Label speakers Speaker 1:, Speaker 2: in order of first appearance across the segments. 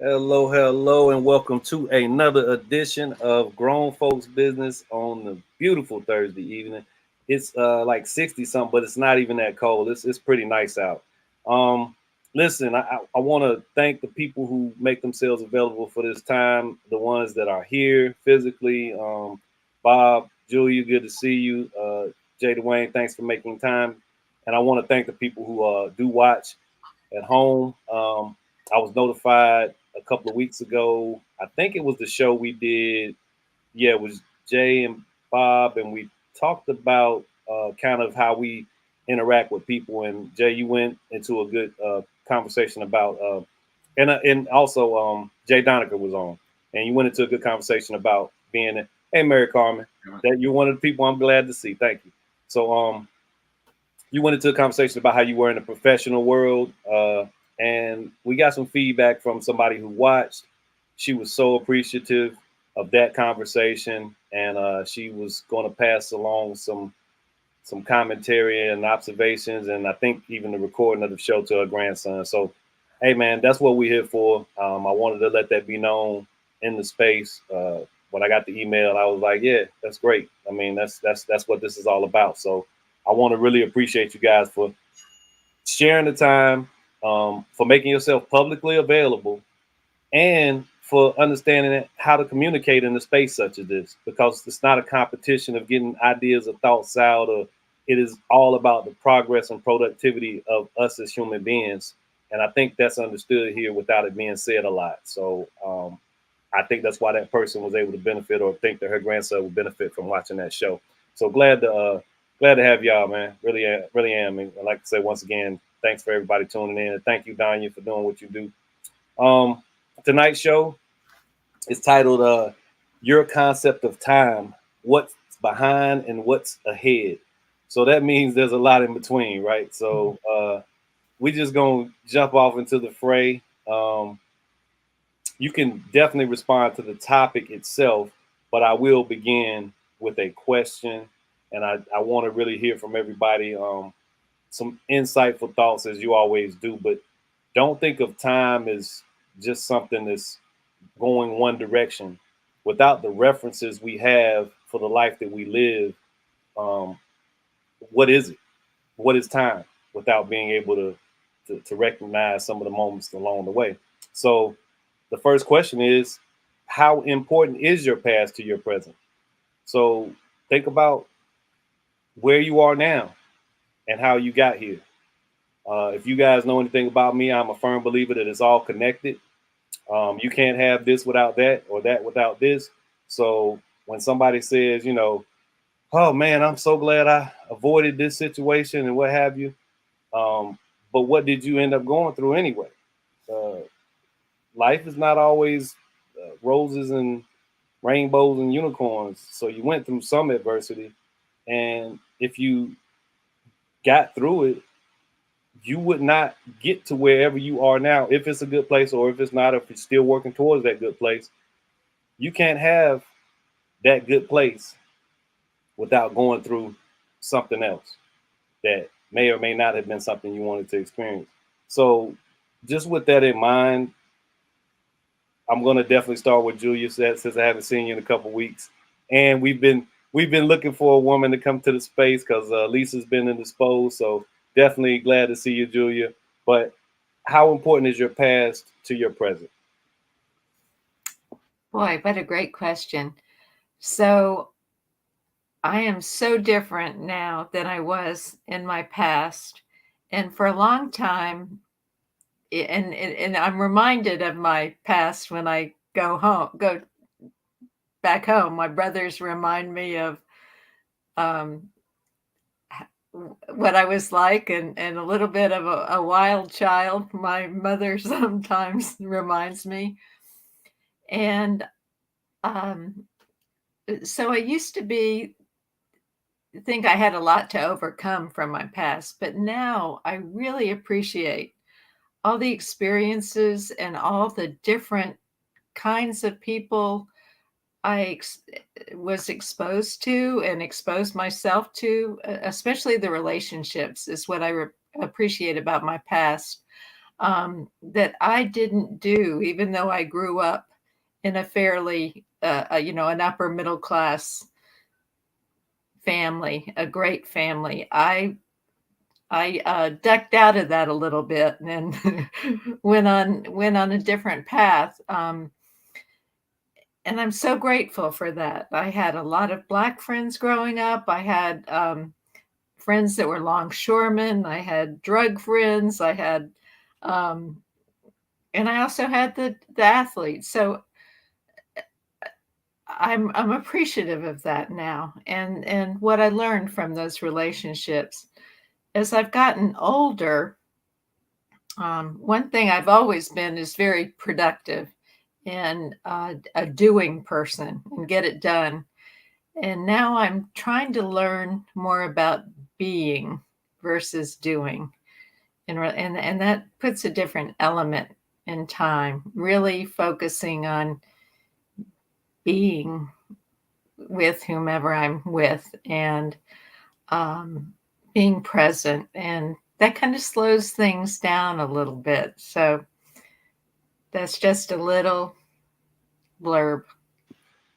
Speaker 1: Hello, hello, and welcome to another edition of Grown Folks Business on the beautiful Thursday evening. It's like 60 something, but it's not even that cold. It's pretty nice out. Um, Listen, I want to thank the people who make themselves available for this time, the ones that are here physically. Bob, Julia, good to see you. Jay Dwayne, thanks for making time. And I want to thank the people who do watch at home. I was notified a couple of weeks ago. I think it was the show we did. Yeah, it was Jay and Bob, and we talked about kind of how we interact with people. And Jay, you went into a good conversation about, and also Jay Donica was on, and you went into a good conversation about being. Hey, Mary Carmen, that you're one of the people I'm glad to see. Thank you. So, you went into a conversation about how you were in the professional world, and we got some feedback from somebody who watched. She was so appreciative of that conversation, and she was going to pass along some commentary and observations, and I think even the recording of the show to her grandson. So, hey, man, that's what we're here for. I wanted to let that be known in the space. When I got the email, I was like, yeah, that's great. I mean, that's what this is all about. So I want to really appreciate you guys for sharing the time, for making yourself publicly available, and for understanding how to communicate in a space such as this, because it's not a competition of getting ideas or thoughts out, or it is all about the progress and productivity of us as human beings. And I think that's understood here without it being said a lot. So I think that's why that person was able to benefit, or think that her grandson would benefit from watching that show. So glad to have y'all, man. Really am. And like I said, once again, thanks for everybody tuning in. And thank you, Danya, for doing what you do. Tonight's show is titled Your Concept of Time, What's Behind and What's Ahead. So that means there's a lot in between, right? So we just gonna jump off into the fray. You can definitely respond to the topic itself, but I will begin with a question. And I want to really hear from everybody, some insightful thoughts, as you always do. But don't think of time as just something that's going one direction. Without the references we have for the life that we live, um, what is it? What is time? Without being able to recognize some of the moments along the way. So the first question is, how important is your past to your present? So think about where you are now and how you got here. If you guys know anything about me, I'm a firm believer that it's all connected. You can't have this without that, or that without this. So when somebody says, oh man, I'm so glad I avoided this situation and what have you. But what did you end up going through anyway? Uh, Life is not always roses and rainbows and unicorns. So you went through some adversity. And if you got through it, you would not get to wherever you are now, if it's a good place, or if it's not, if you're still working towards that good place. You can't have that good place without going through something else that may or may not have been something you wanted to experience. So just with that in mind, I'm going to definitely start with Julia, since I haven't seen you in a couple weeks, and we've been looking for a woman to come to the space because Lisa's been indisposed. So definitely glad to see you, Julia. But how important is your past to your present?
Speaker 2: Boy, what a great question. So I am so different now than I was in my past. And for a long time, and I'm reminded of my past when I go back home. My brothers remind me of um, what I was like, and a little bit of a wild child. My mother sometimes reminds me. And um, so I used to think I had a lot to overcome from my past, but now I really appreciate all the experiences and all the different kinds of people was exposed to and exposed myself to, especially the relationships, is what I appreciate about my past. that I didn't do, even though I grew up in a fairly, an upper middle class family, a great family. I ducked out of that a little bit and went on a different path. And I'm so grateful for that. I had a lot of Black friends growing up. I had friends that were longshoremen. I had drug friends. Um, and I also had the athletes. So I'm appreciative of that now, and what I learned from those relationships. As I've gotten older, one thing I've always been is very productive and a doing person and get it done. And now I'm trying to learn more about being versus doing. And that puts a different element in time, really focusing on being with whomever I'm with and being present. And that kind of slows things down a little bit. So that's just a little blurb.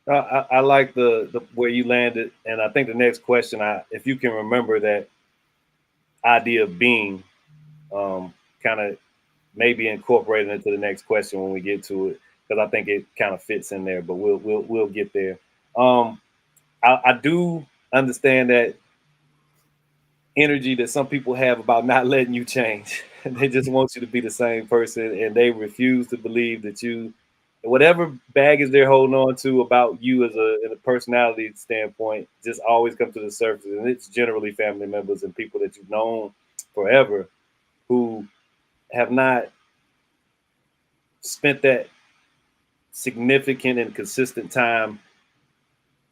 Speaker 1: I like the where you landed, and I think the next question, if you can remember that idea of being, kind of maybe incorporated into the next question when we get to it, because I think it kind of fits in there. But we'll get there. Um, I do understand that energy that some people have about not letting you change. They just want you to be the same person, and they refuse to believe that you, whatever baggage they're holding on to about you as in a personality standpoint, just always come to the surface. And it's generally family members and people that you've known forever who have not spent that significant and consistent time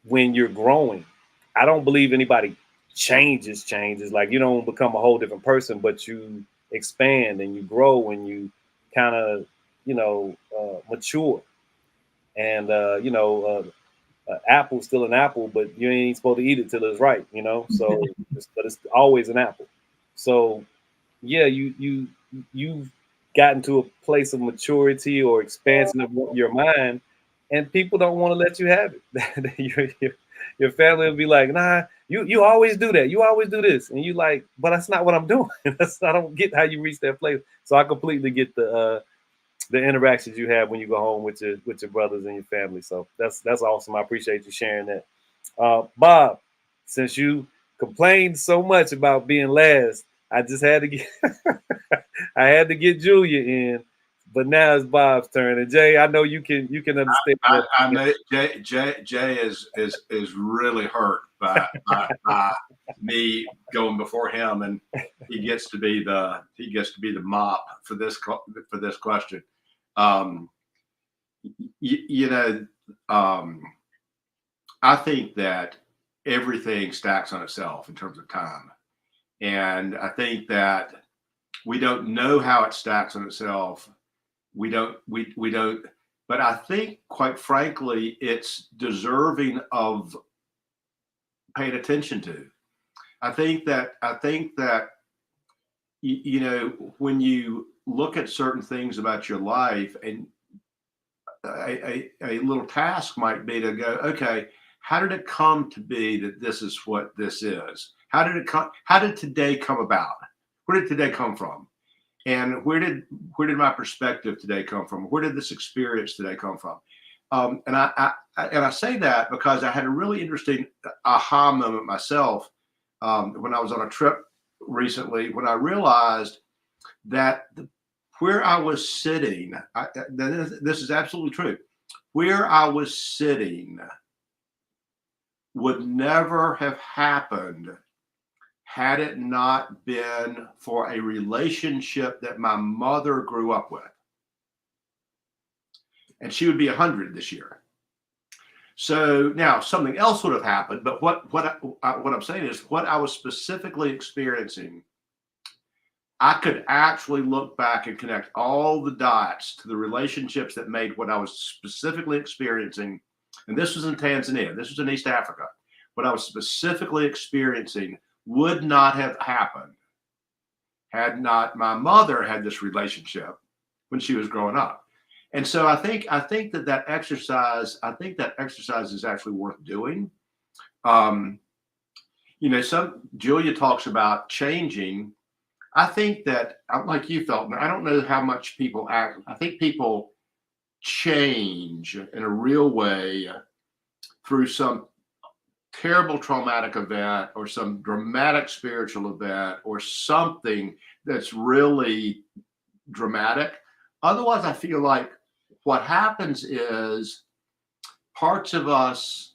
Speaker 1: when you're growing. I don't believe anybody changes. Like you don't become a whole different person, but you expand and you grow and you kind of, mature. And, apple's still an apple, but you ain't supposed to eat it till it's ripe. So, but it's always an apple. So, yeah, you've gotten to a place of maturity or expansion of your mind, and people don't want to let you have it. your family will be like, nah, you always do that. You always do this, and you like, but that's not what I'm doing. I don't get how you reach that place. So I completely get the interactions you have when you go home with your brothers and your family. So that's awesome. I appreciate you sharing that. Bob, since you complained so much about being last, I just had to get I had to get Julia in, but now it's Bob's turn. And Jay, I know you can understand that.
Speaker 3: I know Jay is really hurt by me going before him, and he gets to be the mop for this question. I think that everything stacks on itself in terms of time, and I think that we don't know how it stacks on itself. We don't. But I think, quite frankly, it's deserving of paying attention to. I think that when you look at certain things about your life, and a little task might be to go, okay, how did it come to be that this is what this is? How did it come? How did today come about? Where did today come from? And where did my perspective today come from? Where did this experience today come from? And I say that because I had a really interesting aha moment myself when I was on a trip recently, when I realized that where I was sitting, this is absolutely true. Where I was sitting would never have happened had it not been for a relationship that my mother grew up with. And she would be 100 this year. So now something else would have happened, but what I'm saying is what I was specifically experiencing, I could actually look back and connect all the dots to the relationships that made what I was specifically experiencing. And this was in Tanzania. This was in East Africa. What I was specifically experiencing would not have happened had not my mother had this relationship when she was growing up. And so I think that exercise is actually worth doing. Julia talks about changing. I think that, like you felt, I don't know how much people act. I think people change in a real way through some terrible traumatic event or some dramatic spiritual event or something that's really dramatic. Otherwise, I feel like what happens is parts of us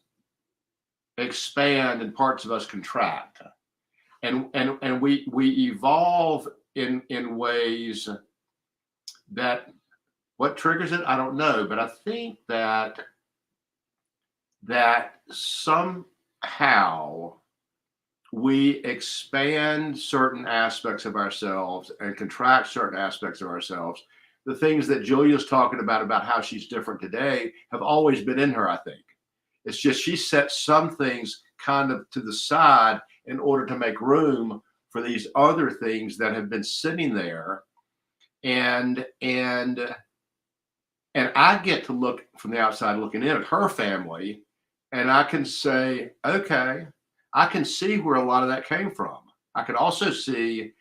Speaker 3: expand and parts of us contract, and we evolve in ways that, what triggers it, I don't know, but I think that somehow we expand certain aspects of ourselves and contract certain aspects of ourselves. The things that Julia's talking about how she's different today, have always been in her, I think. It's just she set some things kind of to the side in order to make room for these other things that have been sitting there. And I get to look from the outside looking in at her family, and I can say, okay, I can see where a lot of that came from. I can also see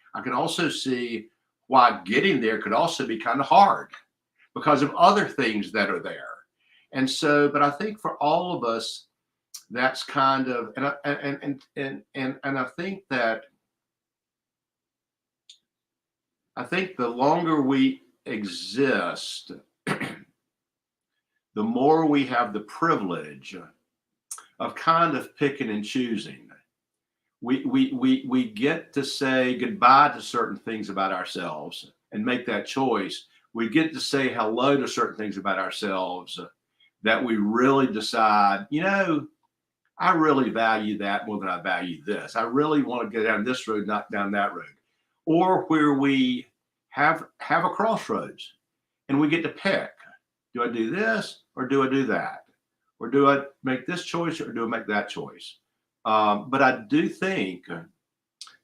Speaker 3: why getting there could also be kind of hard because of other things that are there. And so, but I think for all of us, that's kind of, and I think the longer we exist, the more we have the privilege of kind of picking and choosing. We get to say goodbye to certain things about ourselves and make that choice. We get to say hello to certain things about ourselves that we really decide, I really value that more than I value this. I really want to go down this road, not down that road. Or where we have a crossroads and we get to pick. Do I do this or do I do that? Or do I make this choice or do I make that choice? But I do think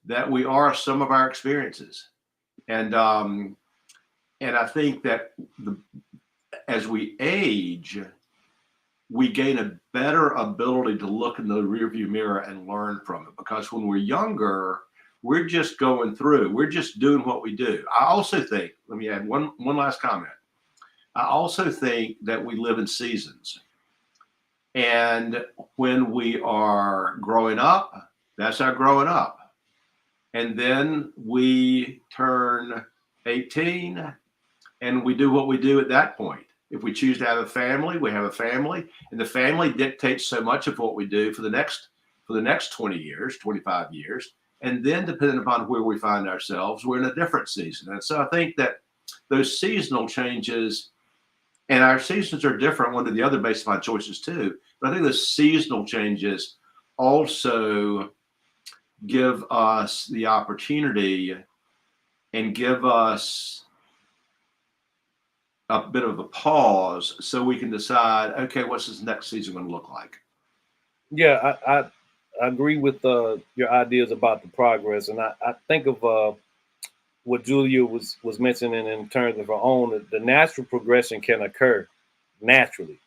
Speaker 3: that we are some of our experiences. And I think that as we age, we gain a better ability to look in the rearview mirror and learn from it. Because when we're younger, we're just going through, we're just doing what we do. I also think, let me add one last comment. I also think that we live in seasons. And when we are growing up, that's our growing up. And then we turn 18 and we do what we do at that point. If we choose to have a family, we have a family, and the family dictates so much of what we do for the next 20 years, 25 years. And then depending upon where we find ourselves, we're in a different season. And so I think that those seasonal changes, and our seasons are different one to the other based upon choices too. But I think the seasonal changes also give us the opportunity and give us a bit of a pause so we can decide, okay, what's this next season going to look like?
Speaker 1: Yeah, I agree with your ideas about the progress. And I think of what Julia was mentioning in terms of her own, the natural progression can occur naturally,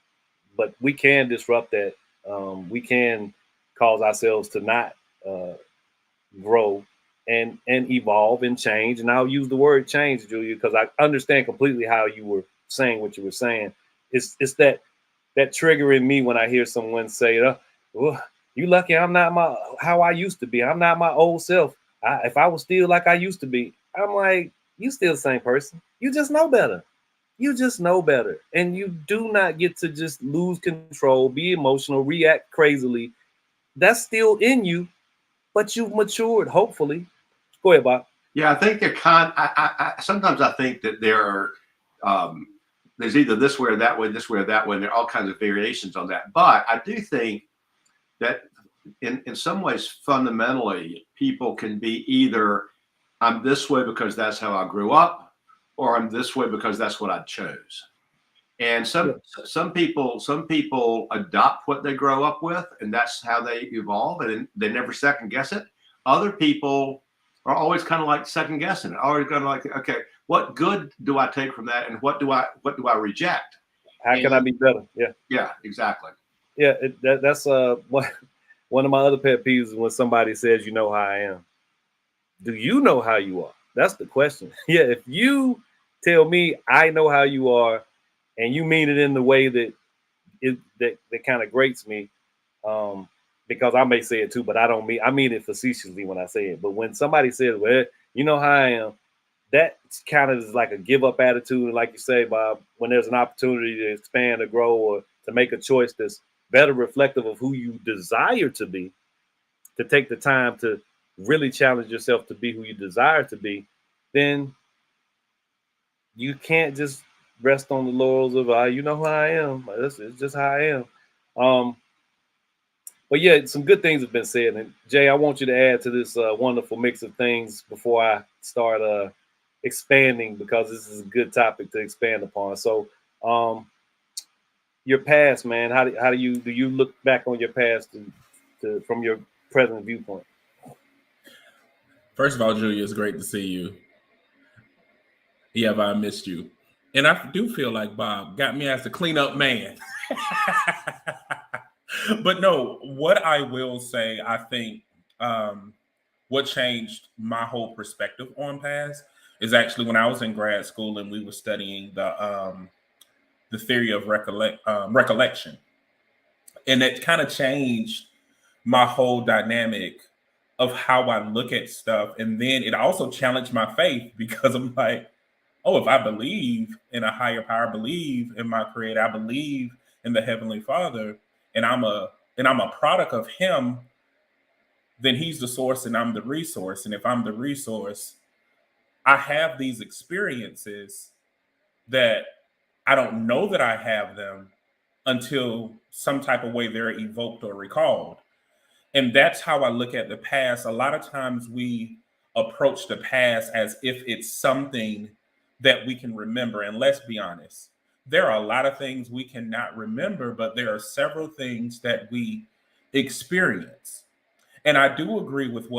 Speaker 1: but we can disrupt that. We can cause ourselves to not grow and evolve and change. And I'll use the word change, Julia, because I understand completely how you were saying what you were saying. It's that trigger in me when I hear someone say, well, you lucky I'm not how I used to be. I'm not my old self. If I was still like I used to be, I'm like, you still the same person. You just know better. You just know better. And you do not get to just lose control, be emotional, react crazily. That's still in you, but you've matured, hopefully. Go ahead, Bob.
Speaker 3: Yeah, I think they're sometimes I think that there are, there's either this way or that way, this way or that way, and there are all kinds of variations on that. But I do think that in some ways, fundamentally, people can be either I'm this way because that's how I grew up, or I'm this way because that's what I chose. And some people adopt what they grow up with, and that's how they evolve, and they never second guess it. Other people are always kind of like second guessing it. Always kind of like, okay, what good do I take from that, and what do I reject?
Speaker 1: How can I be better? Yeah.
Speaker 3: Yeah, exactly.
Speaker 1: Yeah, that's one of my other pet peeves is when somebody says, "You know how I am." Do you know how you are? That's the question. Yeah, if you tell me I know how you are, and you mean it in the way that that kind of grates me, because I may say it too, but I mean it facetiously when I say it. But when somebody says, "Well, you know how I am," that kind of is like a give up attitude. And like you say, Bob, when there's an opportunity to expand or grow or to make a choice that's better reflective of who you desire to be, to take the time to really challenge yourself to be who you desire to be, then you can't just rest on the laurels of you know who I am. It's just how I am. Um, but yeah, some good things have been said. And Jay, I want you to add to this wonderful mix of things before I start expanding, because this is a good topic to expand upon. So, your past, man. How do you look back on your past from your present viewpoint?
Speaker 4: First of all, Julia, it's great to see you. Yeah, but I missed you. And I do feel like Bob got me as the cleanup man. But no, what I will say, I think what changed my whole perspective on past is actually when I was in grad school and we were studying the theory of recollection. And it kind of changed my whole dynamic of how I look at stuff. And then it also challenged my faith because I'm like, oh, if I believe in a higher power, I believe in my creator, I believe in the Heavenly Father, and I'm a product of him, then he's the source and I'm the resource. And if I'm the resource, I have these experiences that I don't know that I have them until some type of way they're evoked or recalled. And that's how I look at the past. A lot of times we approach the past as if it's something that we can remember. And let's be honest, there are a lot of things we cannot remember, but there are several things that we experience. And I do agree with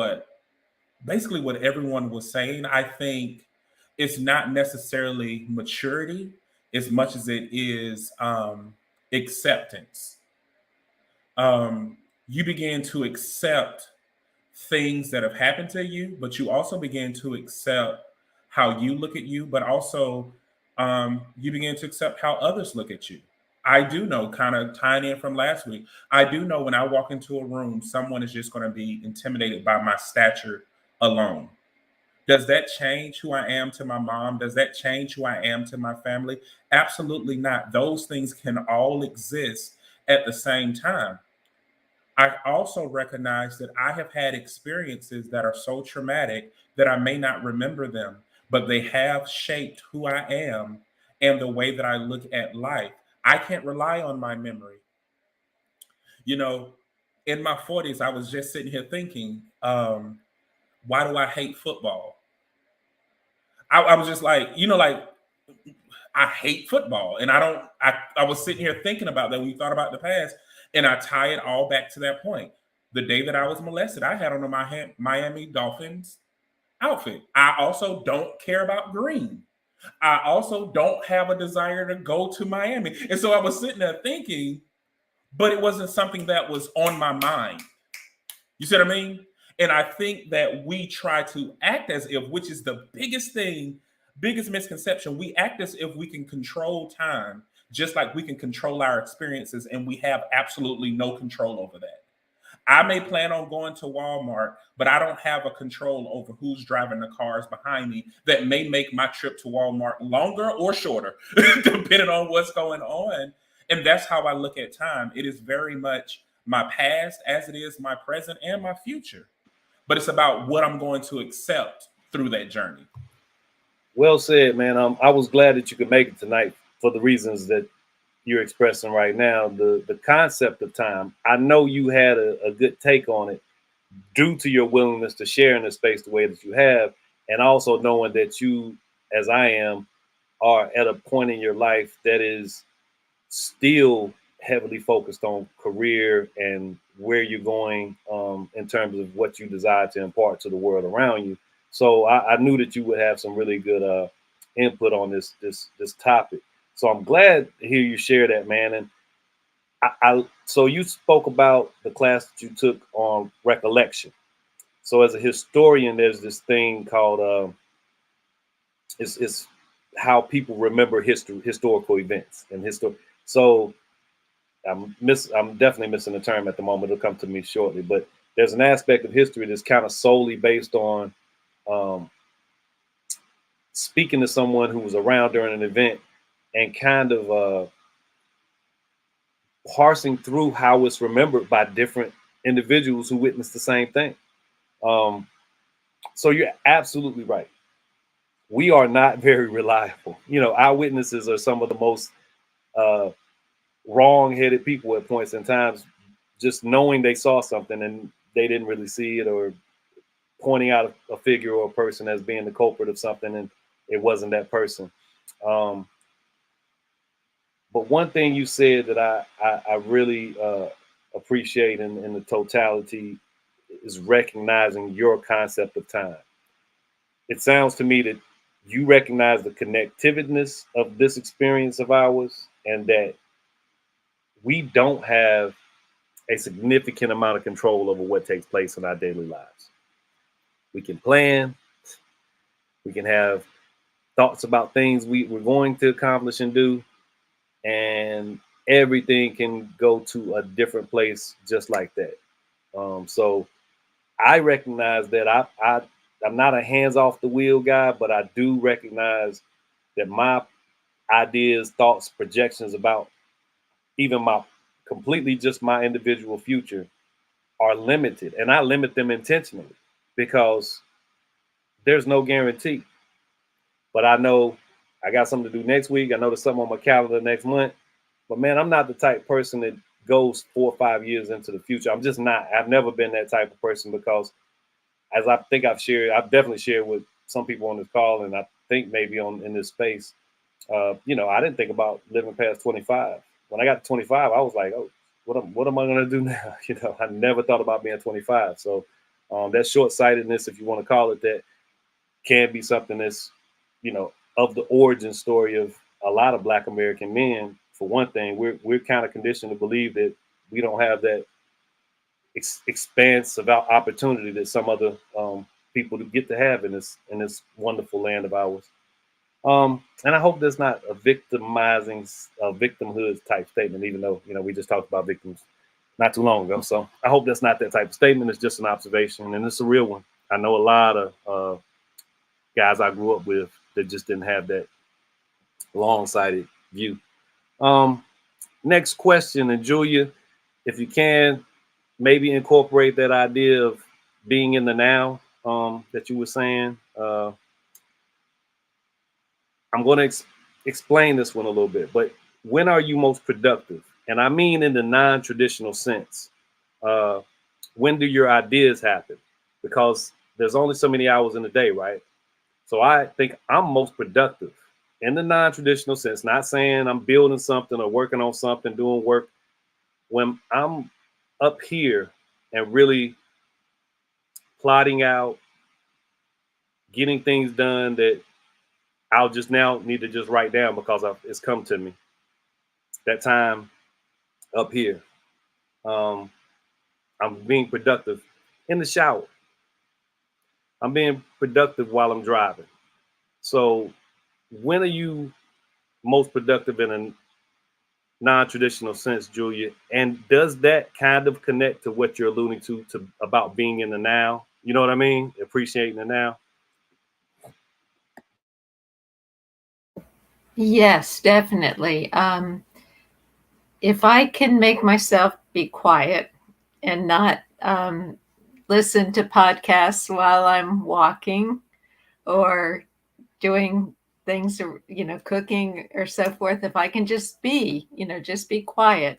Speaker 4: basically what everyone was saying. I think it's not necessarily maturity as much as it is acceptance. You begin to accept things that have happened to you, but you also begin to accept how you look at you, but also you begin to accept how others look at you. I do know, kind of tying in from last week, I do know when I walk into a room, someone is just going to be intimidated by my stature alone. Does that change who I am to my mom? Does that change who I am to my family? Absolutely not. Those things can all exist at the same time. I also recognize that I have had experiences that are so traumatic that I may not remember them, but they have shaped who I am and the way that I look at life. I can't rely on my memory. You know, in my 40s, I was just sitting here thinking, why do I hate football? I was just like, like I hate football. And I was sitting here thinking about that when you thought about the past, and I tie it all back to that point. The day that I was molested, I had on my Miami Dolphins outfit. I also don't care about green. I also don't have a desire to go to Miami. And so I was sitting there thinking, but it wasn't something that was on my mind. You see what I mean? And I think that we try to act as if, which is the biggest misconception, we act as if we can control time, just like we can control our experiences, and we have absolutely no control over that. I may plan on going to Walmart, but I don't have a control over who's driving the cars behind me that may make my trip to Walmart longer or shorter, depending on what's going on. And that's how I look at time. It is very much my past as it is my present and my future. But it's about what I'm going to accept through that journey.
Speaker 1: Well said, man. I was glad that you could make it tonight for the reasons that you're expressing right now. The concept of time. I know you had a good take on it due to your willingness to share in the space the way that you have, and also knowing that you, as I am, are at a point in your life that is still heavily focused on career and where you're going in terms of what you desire to impart to the world around you. So I knew that you would have some really good input on this topic. So I'm glad to hear you share that, man. And so you spoke about the class that you took on recollection. So as a historian, there's this thing called it's how people remember historical events and history. So I'm definitely missing the term at the moment. It'll come to me shortly. But there's an aspect of history that's kind of solely based on um, speaking to someone who was around during an event and kind of parsing through how it's remembered by different individuals who witnessed the same thing. Um, so you're absolutely right. We are not very reliable. Eyewitnesses are some of the most uh, wrong-headed people at points in times, just knowing they saw something and they didn't really see it, or pointing out a figure or a person as being the culprit of something and it wasn't that person. Um, but one thing you said that I really appreciate in the totality is recognizing your concept of time. It sounds to me that you recognize the connectiveness of this experience of ours, and that we don't have a significant amount of control over what takes place in our daily lives. We can plan, we can have thoughts about things we're going to accomplish and do, and everything can go to a different place just like that. So I recognize that I'm not a hands off the wheel guy, but I do recognize that my ideas, thoughts, projections about even my completely just my individual future are limited, and I limit them intentionally because there's no guarantee. But I know I got something to do next week. I know there's something on my calendar next month. But man, I'm not the type of person that goes 4 or 5 years into the future. I'm just not. I've never been that type of person because, as I think I've definitely shared with some people on this call, and I think maybe in this space, I didn't think about living past 25. When I got to 25, I was like, oh, what am I going to do now? I never thought about being 25. So that short-sightedness, if you want to call it that, can be something that's, of the origin story of a lot of Black American men. For one thing, we're kind of conditioned to believe that we don't have that expanse of opportunity that some other people get to have in this wonderful land of ours. And I hope that's not a victimhood type statement, even though we just talked about victims not too long ago. So I hope that's not that type of statement. It's just an observation, and it's a real one. I know a lot of guys I grew up with that just didn't have that long-sighted view. Next question, and Julia, if you can, maybe incorporate that idea of being in the now that you were saying. I'm going to explain this one a little bit, but when are you most productive? And I mean in the non-traditional sense. When do your ideas happen? Because there's only so many hours in the day, right? So I think I'm most productive in the non-traditional sense, not saying I'm building something or working on something, doing work, when I'm up here and really plotting out, getting things done that I'll just now need to just write down because it's come to me. That time up here, I'm being productive in the shower. I'm being productive while I'm driving. So when are you most productive in a non-traditional sense, Julia? And does that kind of connect to what you're alluding to about being in the now? You know what I mean? Appreciating the now.
Speaker 2: Yes, definitely. If I can make myself be quiet and not listen to podcasts while I'm walking or doing things, cooking or so forth, if I can just be quiet,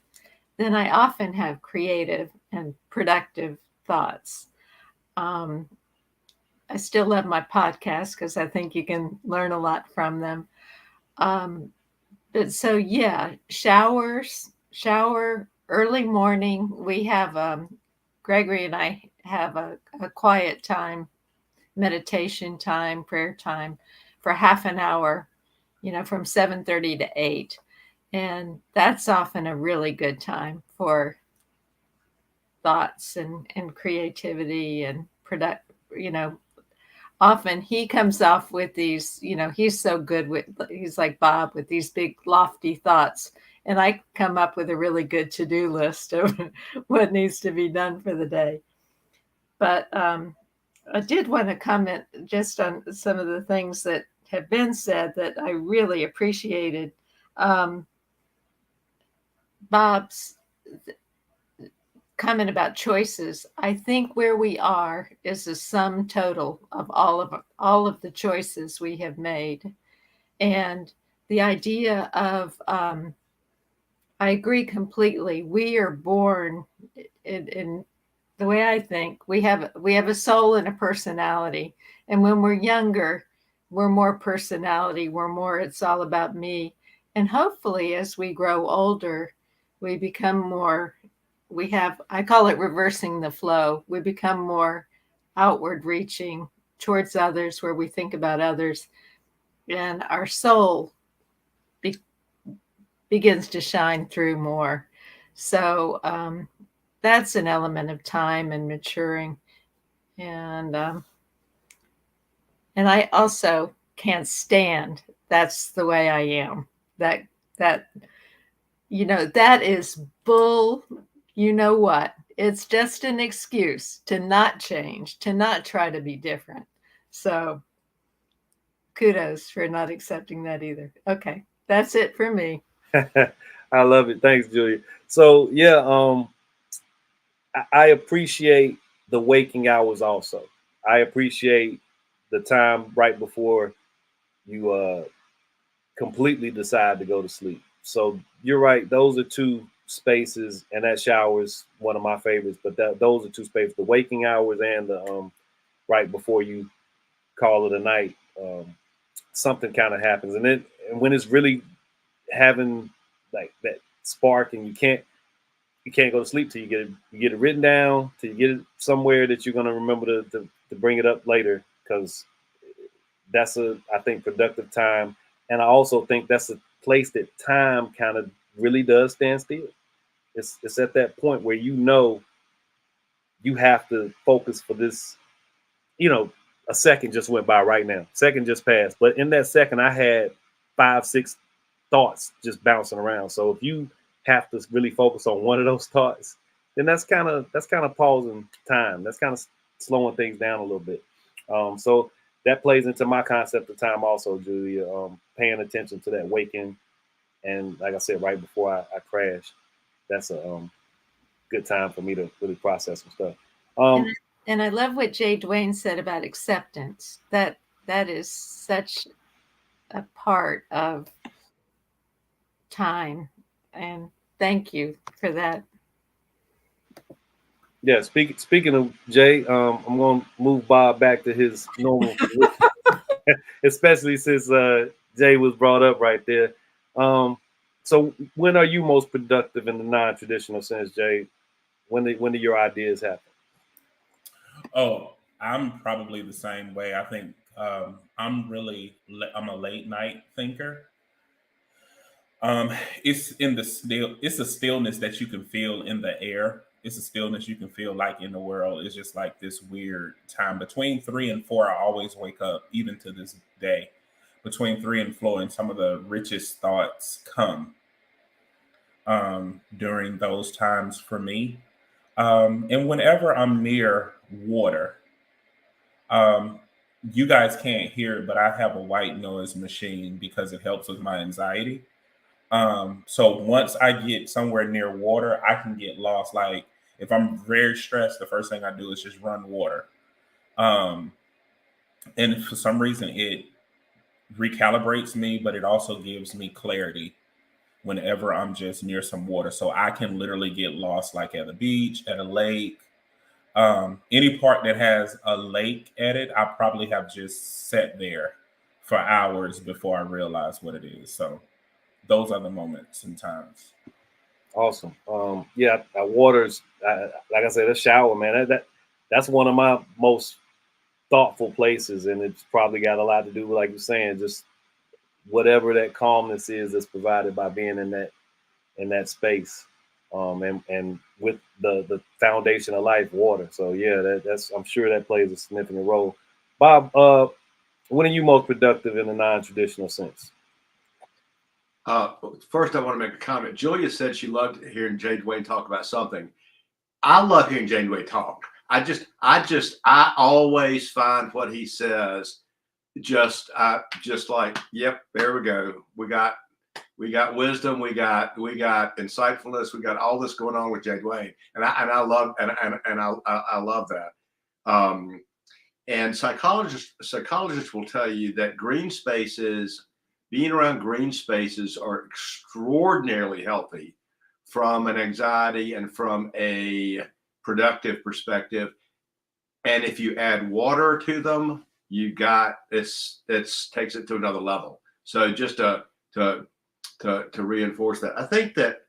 Speaker 2: then I often have creative and productive thoughts. I still love my podcast because I think you can learn a lot from them. But so, yeah, shower, early morning. We have, Gregory and I have a quiet time meditation time, prayer time for half an hour, from 7:30 to 8. And that's often a really good time for thoughts and creativity and often he comes off with these, he's so good he's like Bob with these big lofty thoughts. And I come up with a really good to-do list of what needs to be done for the day. But I did want to comment just on some of the things that have been said that I really appreciated. Bob's comment about choices. I think where we are is a sum total of all of the choices we have made. And the idea of, I agree completely. We are born in the way I think, we have a soul and a personality. And when we're younger, we're more personality. We're more, it's all about me. And hopefully as we grow older, we become more, I call it reversing the flow. We become more outward reaching towards others, where we think about others, and our soul begins to shine through more. So that's an element of time and maturing. And I also can't stand, that's the way I am. That that is bull. You know what? It's just an excuse to not change, to not try to be different. So kudos for not accepting that either. Okay, that's it for me.
Speaker 1: I love it. Thanks, Julia. So yeah, I appreciate the waking hours also. I appreciate the time right before you completely decide to go to sleep. So you're right. Those are two spaces, and that shower is one of my favorites. But those are two spaces: the waking hours and the right before you call it a night. Something kind of happens, and when it's really having like that spark, and you can't go to sleep till you get it written down, till you get it somewhere that you're gonna remember to bring it up later, because that's I think productive time. And I also think that's a place that time kind of really does stand still. It's at that point where you have to focus for this. A second just went by right now. Second just passed, but in that second, I had 5, 6 thoughts just bouncing around. So if you have to really focus on one of those thoughts, then that's kind of pausing time. That's kind of slowing things down a little bit. So that plays into my concept of time also, Julia. Paying attention to that waking, and like I said, right before I crash, that's a good time for me to really process some stuff.
Speaker 2: And I love what Jay Dwayne said about acceptance. That is such a part of time. And thank you for that.
Speaker 1: Yeah, speaking of Jay, I'm going to move Bob back to his normal position, especially since Jay was brought up right there. So when are you most productive in the non-traditional sense, Jay? When do your ideas happen?
Speaker 4: Oh, I'm probably the same way. I think I'm a late night thinker. It's it's a stillness that you can feel in the air. It's a stillness you can feel like in the world. It's just like this weird time between 3 and 4. I always wake up, even to this day, between 3 and 4, and some of the richest thoughts come during those times for me. And whenever I'm near water, um, you guys can't hear it, but I have a white noise machine because it helps with my anxiety. So once I get somewhere near water, I can get lost. Like if I'm very stressed, the first thing I do is just run water. Um, and for some reason, it recalibrates me, but it also gives me clarity whenever I'm just near some water. So I can literally get lost, like at a beach, at a lake. Any part that has a lake at it, I probably have just sat there for hours before I realize what it is. So those are the moments and times.
Speaker 1: Awesome. Yeah, waters. Like I said, a shower, man. That's one of my most thoughtful places, and it's probably got a lot to do with, like you're saying, just whatever that calmness is that's provided by being in that space, and with the foundation of life, water. So yeah, that's I'm sure that plays a significant role. Bob, when are you most productive in a non-traditional sense?
Speaker 3: First, I want to make a comment. Julia said she loved hearing Jay Dwayne talk about something. I love hearing Jay Dwayne talk. I always find what he says just like, yep, there we go. We got wisdom, we got insightfulness, we got all this going on with Jay Dwayne, and I love that. And psychologists will tell you that being around green spaces are extraordinarily healthy from an anxiety and from a productive perspective. And if you add water to them, you got it's takes it to another level. So just to reinforce that, I think that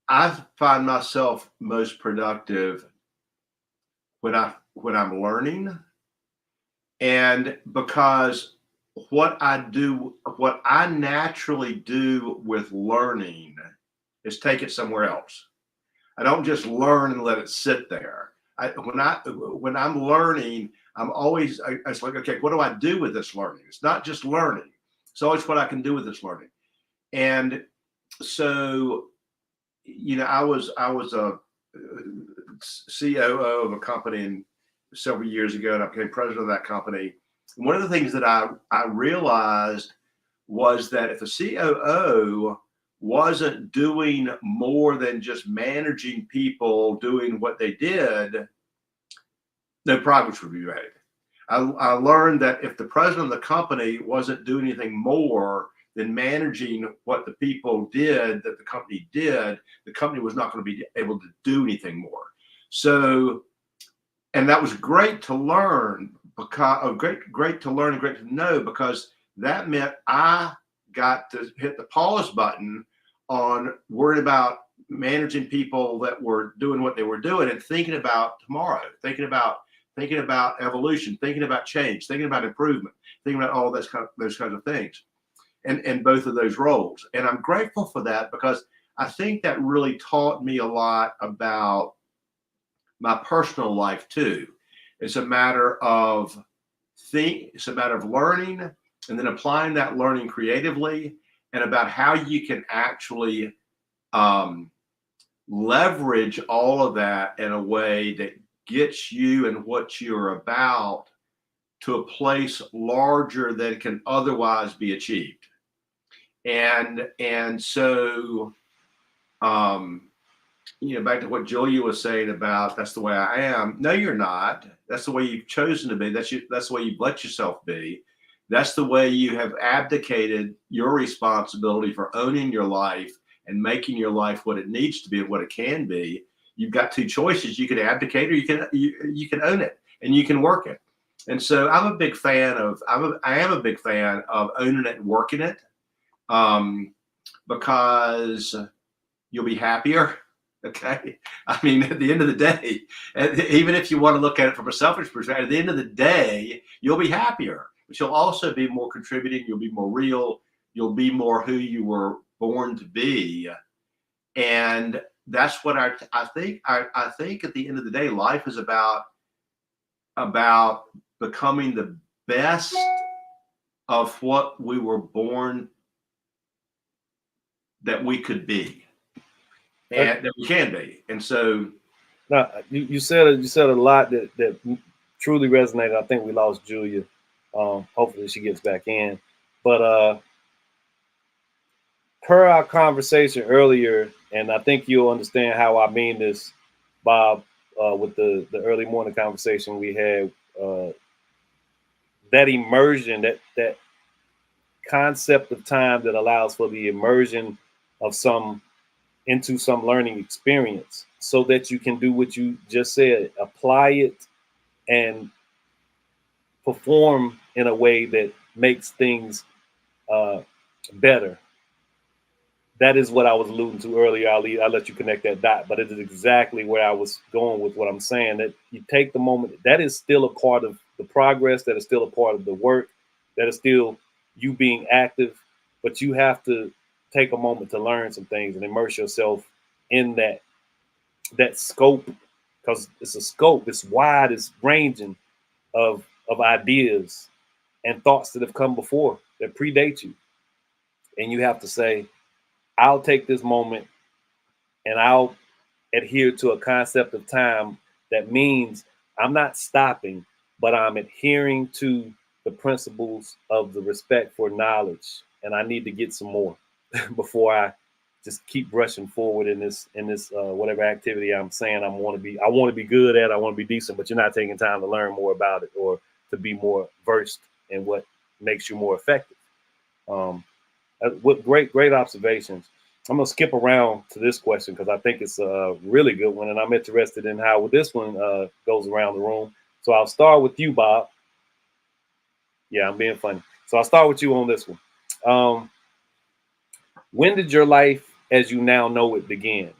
Speaker 3: I find myself most productive when I'm learning, and because what I naturally do with learning is take it somewhere else. I don't just learn and let it sit there. When I'm learning, it's like, okay, what do I do with this learning? It's not just learning. It's always what I can do with this learning. And so, I was a COO of a company several years ago, and I became president of that company. One of the things that I realized was that if a COO wasn't doing more than just managing people doing what they did, no progress would be made. I learned that if the president of the company wasn't doing anything more than managing what the people did that the company did, the company was not going to be able to do anything more. So, and that was great to learn, great to learn and great to know, because that meant I got to hit the pause button on worrying about managing people that were doing what they were doing and thinking about tomorrow, thinking about evolution, thinking about change, thinking about improvement, thinking about all those kinds of things, and both of those roles. And I'm grateful for that, because I think that really taught me a lot about my personal life too. It's a matter of learning and then applying that learning creatively, and about how you can actually leverage all of that in a way that gets you and what you're about to a place larger than can otherwise be achieved. And so, back to what Julia was saying about that's the way I am. No, you're not. That's the way you've chosen to be. That's the way you've let yourself be. That's the way you have abdicated your responsibility for owning your life and making your life what it needs to be and what it can be. You've got two choices. You can abdicate, or you can own it and you can work it. And so I am a big fan of owning it and working it, because you'll be happier. Okay. I mean, at the end of the day, even if you want to look at it from a selfish perspective, at the end of the day, you'll be happier, but you'll also be more contributing. You'll be more real. You'll be more who you were born to be. And that's what I think at the end of the day, life is about becoming the best of what we were born that we could be, and that we can be. And so,
Speaker 1: now you said a lot that truly resonated. I think we lost Julia. Hopefully she gets back in. But per our conversation earlier, and I think you'll understand how I mean this, Bob, with the early morning conversation we had, that immersion, that concept of time that allows for the immersion of into some learning experience, so that you can do what you just said, apply it and perform in a way that makes things better. That is what I was alluding to earlier. I'll let you connect that dot, but it is exactly where I was going with what I'm saying, that you take the moment. That is still a part of the progress, that is still a part of the work, that is still you being active, but you have to take a moment to learn some things and immerse yourself in that scope, because it's a scope, it's wide, it's ranging of ideas and thoughts that have come before that predate you. And you have to say, I'll take this moment and I'll adhere to a concept of time that means I'm not stopping, but I'm adhering to the principles of the respect for knowledge. And I need to get some more before I just keep rushing forward in this whatever activity I'm saying I want to be good at, I want to be decent, but you're not taking time to learn more about it or to be more versed in what makes you more effective. What great observations. I'm gonna skip around to this question because I think it's a really good one, and I'm interested in how this one goes around the room. So I'll start with you, Bob. Yeah, I'm being funny. So I'll start with you on this one. When did your life as you now know it begin?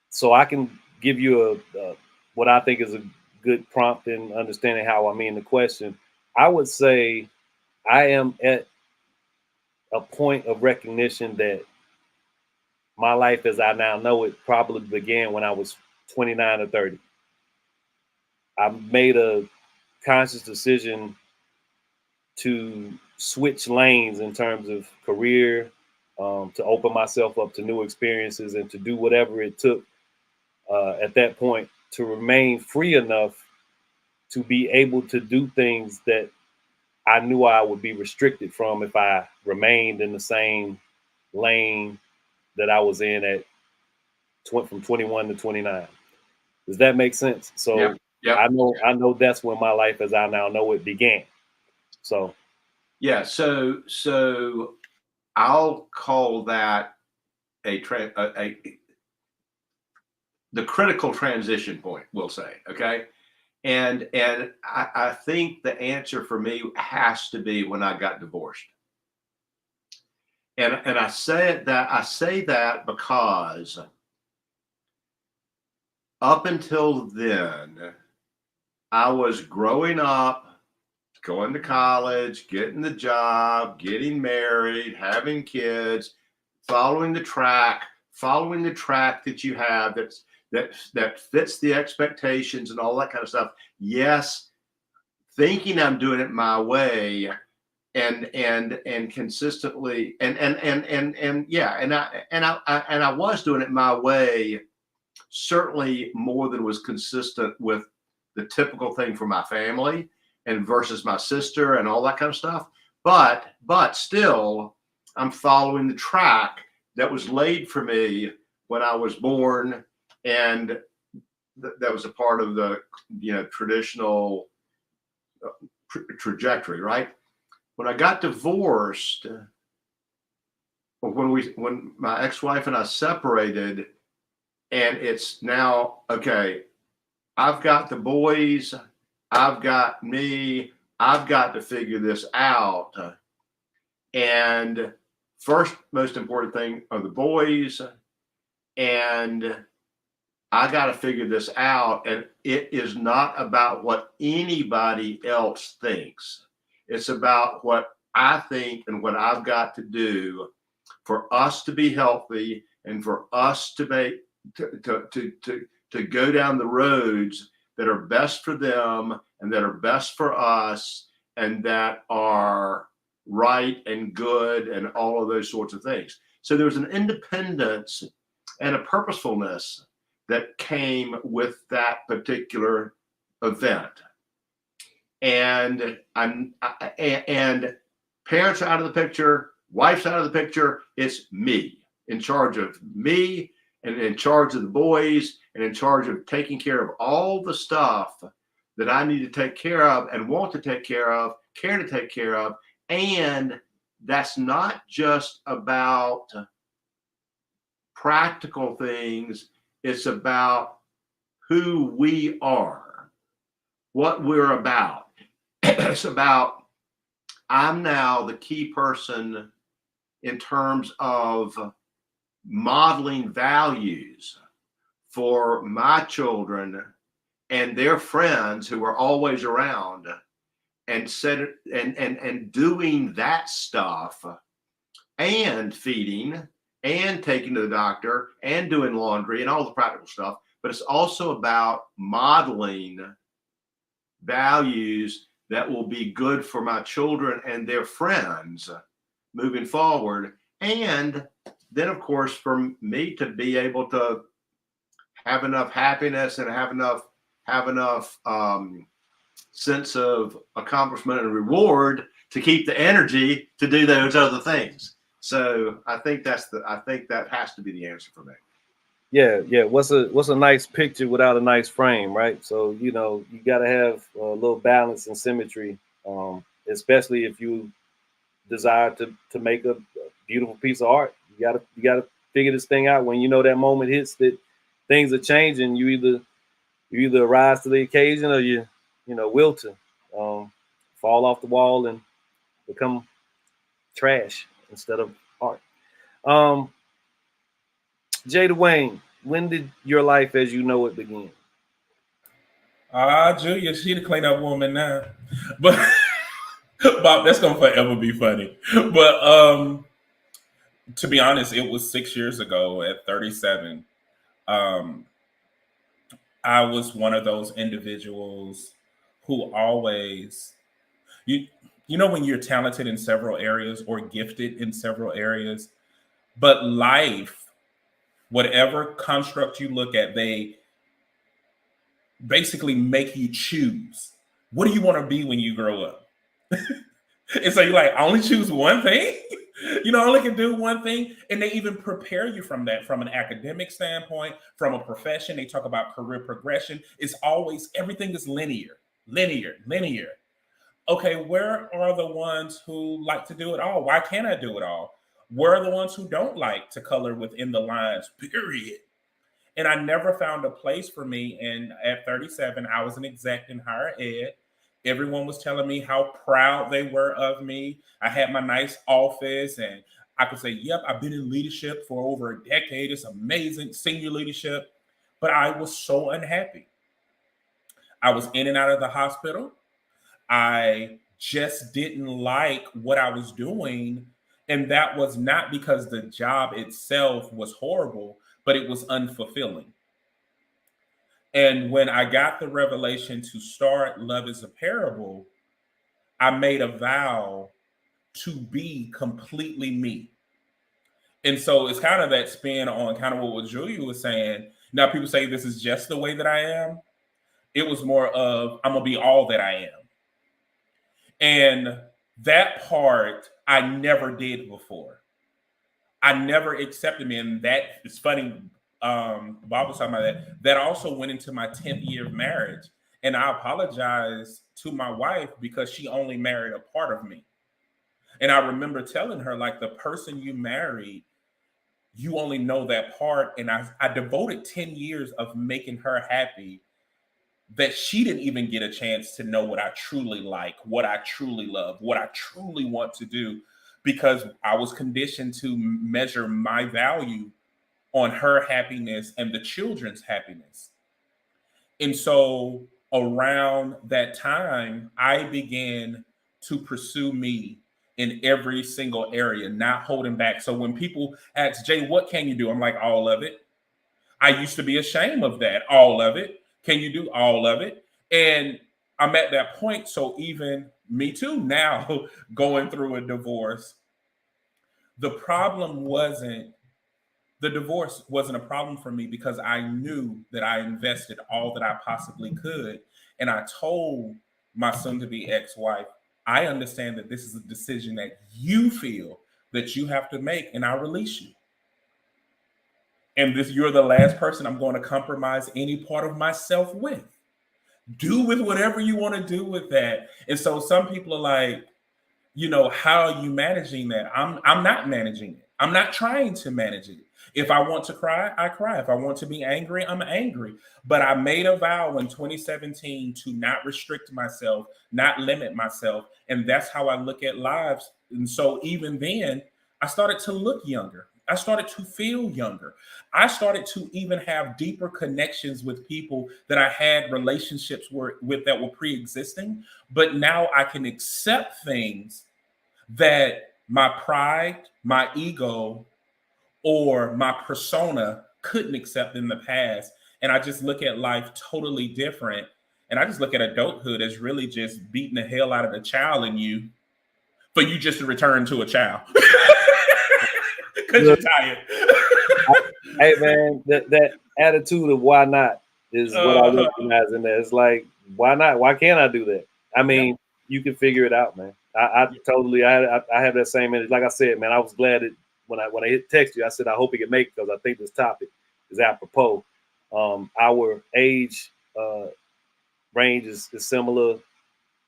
Speaker 1: So I can give you a what I think is a good prompt in understanding how I mean the question. I would say I am at a point of recognition that my life as I now know it probably began when I was 29 or 30. I made a conscious decision to switch lanes in terms of career, to open myself up to new experiences and to do whatever it took at that point to remain free enough to be able to do things that I knew I would be restricted from if I remained in the same lane that I was in at from 21 to 29. Does that make sense? So
Speaker 3: Yep.
Speaker 1: I know that's when my life as I now know it began. So
Speaker 3: yeah, so I'll call that the critical transition point, we'll say, okay? And I think the answer for me has to be when I got divorced. And I say that because up until then, I was growing up, going to college, getting the job, getting married, having kids, following the track that you have that fits the expectations and all that kind of stuff. Yes, thinking I'm doing it my way and consistently and I was doing it my way, certainly more than was consistent with the typical thing for my family and versus my sister and all that kind of stuff. But still, I'm following the track that was laid for me when I was born, and that was a part of the traditional trajectory, right? When I got divorced, or when my ex-wife and I separated, and it's now, okay, I've got the boys, I've got me, I've got to figure this out. And first, most important thing are the boys, and I got to figure this out. And it is not about what anybody else thinks. It's about what I think and what I've got to do for us to be healthy and for us to make to go down the roads that are best for them and that are best for us and that are right and good and all of those sorts of things. So there was an independence and a purposefulness that came with that particular event. And parents are out of the picture, wife's out of the picture. It's me, in charge of me and in charge of the boys and in charge of taking care of all the stuff that I need to take care of and want to take care of, care to take care of. And that's not just about practical things. It's about who we are, what we're about. It's about, I'm now the key person in terms of modeling values for my children and their friends who are always around and doing that stuff and feeding and taking to the doctor and doing laundry and all the practical stuff. But it's also about modeling values that will be good for my children and their friends moving forward. And then, of course, for me to be able to have enough happiness and have enough sense of accomplishment and reward to keep the energy to do those other things. So I think that has to be the answer for me.
Speaker 1: Yeah, yeah. What's a nice picture without a nice frame, right? So you got to have a little balance and symmetry, especially if you desire to make a beautiful piece of art. You gotta figure this thing out. When that moment hits that things are changing, you either rise to the occasion or you wilt to fall off the wall and become trash instead of art. Jay Dwayne, when did your life as you know it begin?
Speaker 4: Julia, she the cleanup woman now. But Bob, that's gonna forever be funny. But to be honest, it was 6 years ago at 37. Um, I was one of those individuals who always you know when you're talented in several areas or gifted in several areas, but life, whatever construct you look at, they basically make you choose. What do you want to be when you grow up? And so you're like, I only choose one thing. I only can do one thing. And they even prepare you from that, from an academic standpoint, from a profession. They talk about career progression. It's always, everything is linear. Okay, where are the ones who like to do it all? Why can't I do it all? Where are the ones who don't like to color within the lines, period? And I never found a place for me. And at 37, I was an exec in higher ed. Everyone was telling me how proud they were of me. I had my nice office and I could say, yep, I've been in leadership for over a decade. It's amazing, senior leadership. But I was so unhappy. I was in and out of the hospital. I just didn't like what I was doing. And that was not because the job itself was horrible, but it was unfulfilling. And when I got the revelation to start Love is a Parable, I made a vow to be completely me. And so it's kind of that spin on kind of what Julia was saying. Now people say this is just the way that I am. It was more of I'm going to be all that I am. And that part I never did before. I never accepted me. And that is funny. Bob was talking about that. That also went into my 10th year of marriage. And I apologized to my wife because she only married a part of me. And I remember telling her, like, the person you married, you only know that part. And I devoted 10 years of making her happy that she didn't even get a chance to know what I truly like, what I truly love, what I truly want to do, because I was conditioned to measure my value on her happiness and the children's happiness. And so around that time, I began to pursue me in every single area, not holding back. So when people ask, Jay, what can you do? I'm like, all of it. I used to be ashamed of that. All of it. Can you do all of it? And I'm at that point. So even me too, now going through a divorce, the divorce wasn't a problem for me because I knew that I invested all that I possibly could. And I told my soon-to-be ex-wife, I understand that this is a decision that you feel that you have to make, and I release you. And you're the last person I'm going to compromise any part of myself with. Do with whatever you want to do with that. And so some people are like, how are you managing that? I'm not managing it. I'm not trying to manage it. If I want to cry, I cry. If I want to be angry, I'm angry. But I made a vow in 2017 to not restrict myself, not limit myself. And that's how I look at lives. And so even then, I started to look younger. I started to feel younger. I started to even have deeper connections with people that I had relationships with that were pre-existing. But now I can accept things that my pride, my ego, or my persona couldn't accept in the past. And I just look at life totally different. And I just look at adulthood as really just beating the hell out of the child in you for you just to return to a child. Because you're tired.
Speaker 1: Hey man, that attitude of why not is what I recognize in there. It's like, why not? Why can't I do that? I mean, you can figure it out, man. I totally I have that same energy. Like I said, man, I was glad that when I hit text you, I said I hope he can make it because I think this topic is apropos. Our age range is similar.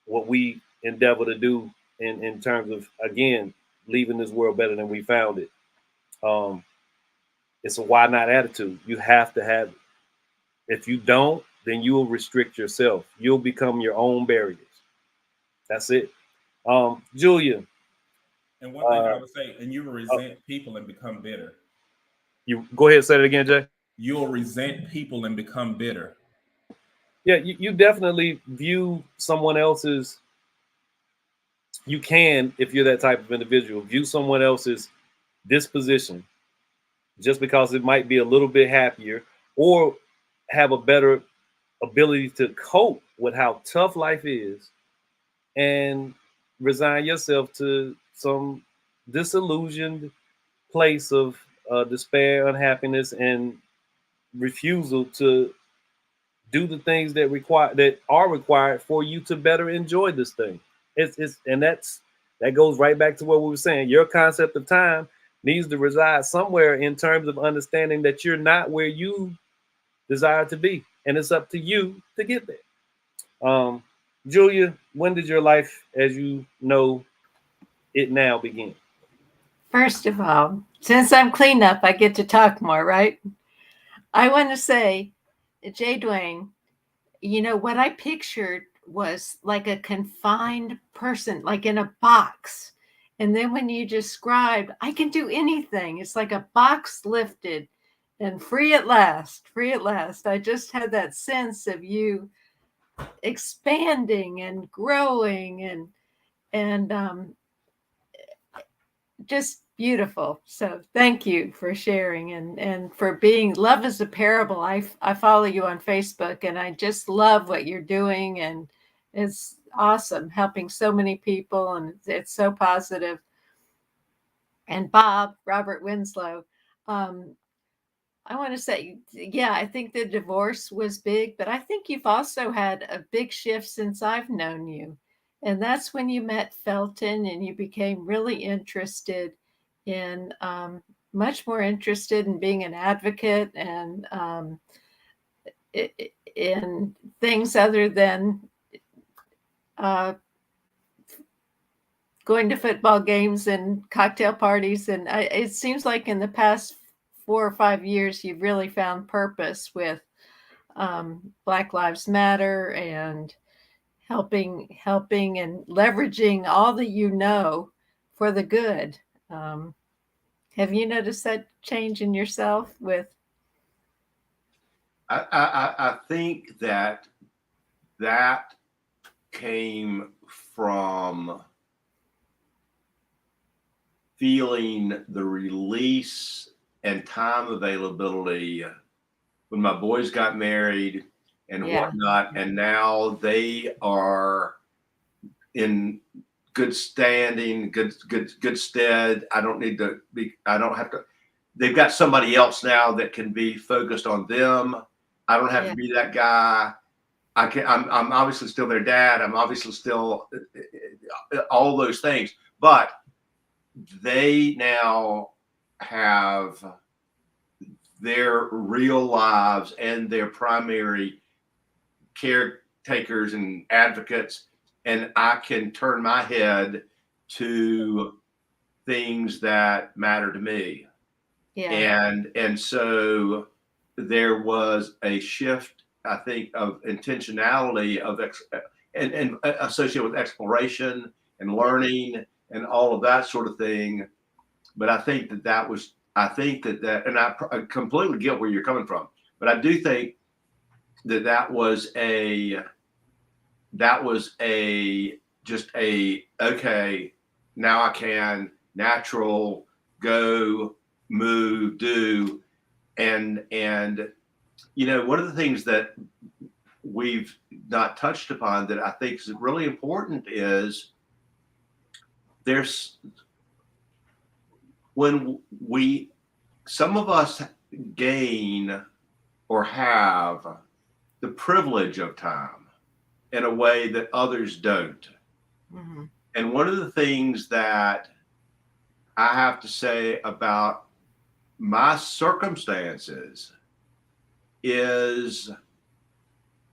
Speaker 1: What we endeavor to do in terms of, again, leaving this world better than we found it. It's a why not attitude. You have to have it. If you don't, then you will restrict yourself. You'll become your own barriers. That's it. Julia.
Speaker 4: And one thing I would say, and you will resent people and become bitter.
Speaker 1: You go ahead and say it again, Jay.
Speaker 4: You'll resent people and become bitter.
Speaker 1: Yeah, you definitely view someone else's. You can, if you're that type of individual, view someone else's disposition just because it might be a little bit happier or have a better ability to cope with how tough life is and resign yourself to some disillusioned place of despair, unhappiness, and refusal to do the things that are required for you to better enjoy this thing. That goes right back to what we were saying. Your concept of time needs to reside somewhere in terms of understanding that you're not where you desire to be, and it's up to you to get there. Julia, when did your life, as you know it now, begin?
Speaker 2: First of all, since I'm cleanup, I get to talk more, right? I want to say, Jay Dwayne, what I pictured was like a confined person, like in a box. And then when you described, I can do anything, it's like a box lifted and free at last, free at last. I just had that sense of you expanding and growing and just beautiful. So thank you for sharing and for being. Love is a parable. I follow you on Facebook and I just love what you're doing, and it's awesome, helping so many people, and it's so positive. And Robert Winslow, I want to say, yeah, I think the divorce was big, but I think you've also had a big shift since I've known you. And that's when you met Felton and you became really interested in, much more interested in being an advocate and in things other than going to football games and cocktail parties. And it seems like in the past 4 or 5 years, you've really found purpose with Black Lives Matter and helping and leveraging all that for the good. Have you noticed that change in yourself with?
Speaker 3: I think that came from feeling the release and time availability when my boys got married and whatnot, and now they are in good standing, good stead. I don't have to. They've got somebody else now that can be focused on them. I don't have to be that guy. I'm obviously still their dad. I'm obviously still all those things, but they now have their real lives and their primary caretakers and advocates, and I can turn my head to things that matter to me. And so there was a shift, I think, of intentionality and associated with exploration and learning and all of that sort of thing. But I think that was I think that, and I completely get where you're coming from, but I do think that was just a, okay, now I can natural go, move, do. And one of the things that we've not touched upon that I think is really important is some of us gain or have the privilege of time in a way that others don't.
Speaker 2: Mm-hmm.
Speaker 3: And one of the things that I have to say about my circumstances is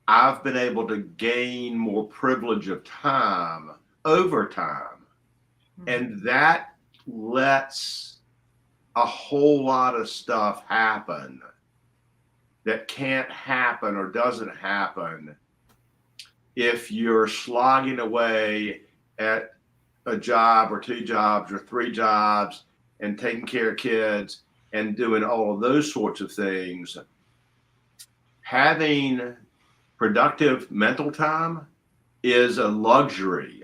Speaker 3: I've been able to gain more privilege of time over time.
Speaker 2: Mm-hmm.
Speaker 3: And that lets a whole lot of stuff happen that can't happen or doesn't happen if you're slogging away at a job or 2 jobs or 3 jobs and taking care of kids and doing all of those sorts of things. Having productive mental time is a luxury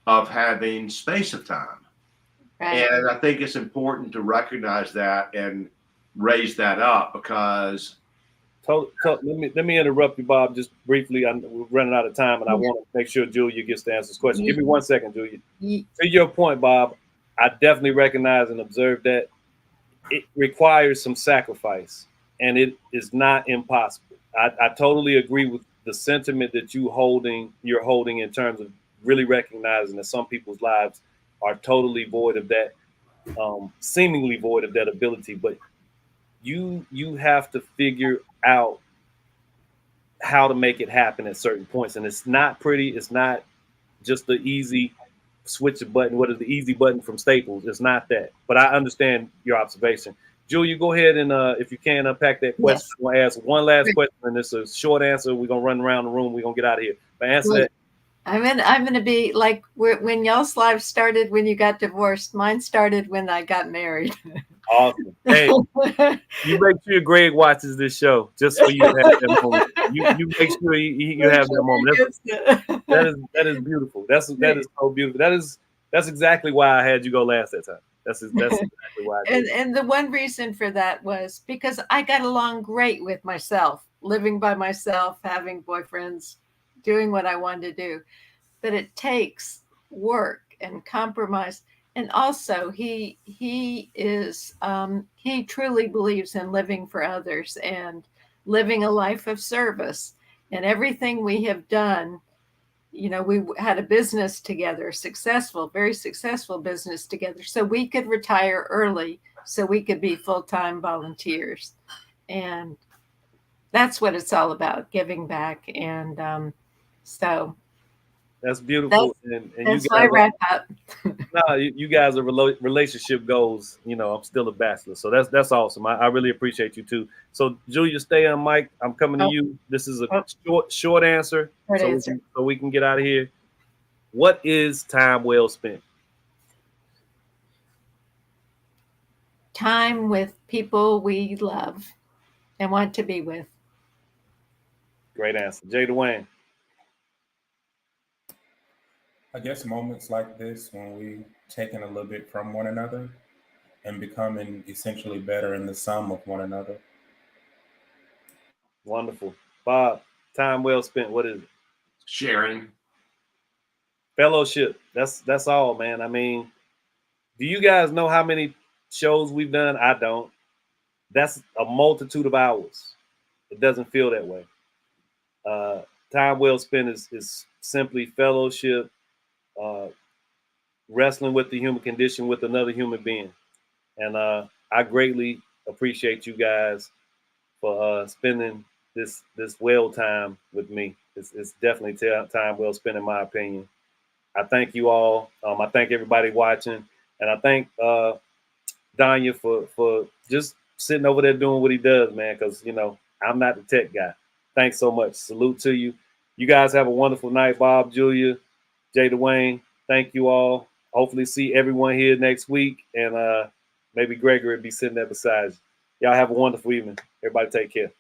Speaker 3: of having space of time.
Speaker 2: Right.
Speaker 3: And I think it's important to recognize that and raise that up, because
Speaker 1: let me interrupt you, Bob, just briefly. We're running out of time, and I want to make sure Julia gets to answer this question. Give me 1 second, Julia. To your point, Bob, I definitely recognize and observe that it requires some sacrifice, and it is not impossible. I totally agree with the sentiment that you're holding in terms of really recognizing that some people's lives are totally void of that, seemingly void of that ability. But you have to figure out how to make it happen at certain points, and it's not pretty. It's not just the easy switch a button. What is the easy button from Staples? It's not that. But I understand your observation. Julia, go ahead and if you can unpack that question.
Speaker 2: Yes.
Speaker 1: I'm gonna ask one last question, and it's a short answer. We're gonna run around the room. We're gonna get out of here. But answer that.
Speaker 2: I'm gonna be like when y'all's life started when you got divorced. Mine started when I got married.
Speaker 1: Awesome. Hey, you make sure Greg watches this show just for you to have that moment. You make sure you have that moment. That is beautiful. That is so beautiful. That's exactly why I had you go last that time. That's exactly why I did.
Speaker 2: And the one reason for that was because I got along great with myself, living by myself, having boyfriends, doing what I wanted to do. But it takes work and compromise. And also he truly believes in living for others and living a life of service. And everything we have done, we had a business together, very successful business together. So we could retire early so we could be full-time volunteers. And that's what it's all about, giving back. And so
Speaker 1: that's beautiful. And
Speaker 2: that's
Speaker 1: you guys
Speaker 2: my wrap up.
Speaker 1: No, you guys are relationship goals. I'm still a bachelor, so that's awesome. I really appreciate you too. So Julia, stay on mic. I'm coming to you. This is a short answer, so we can get out of here. What is time well spent?
Speaker 2: Time with people we love and want to be with.
Speaker 1: Great answer, Jay Dwayne.
Speaker 4: I guess moments like this when we taking a little bit from one another and becoming essentially better in the sum of one another.
Speaker 1: Wonderful. Bob, time well spent. What is it?
Speaker 3: Sharing.
Speaker 1: Fellowship. That's all, man. I mean, do you guys know how many shows we've done? I don't. That's a multitude of hours. It doesn't feel that way. Time well spent is simply fellowship, wrestling with the human condition with another human being. And I greatly appreciate you guys for spending this well time with me. It's definitely time well spent, in my opinion. I thank you all. I thank everybody watching, and I thank Danya for just sitting over there doing what he does, man. Because I'm not the tech guy. Thanks so much. Salute to you. You guys have a wonderful night, Bob, Julia, Jay Dwayne. Thank you all. Hopefully see everyone here next week. And Maybe Gregory would be sitting there beside you. Y'all have a wonderful evening. Everybody take care.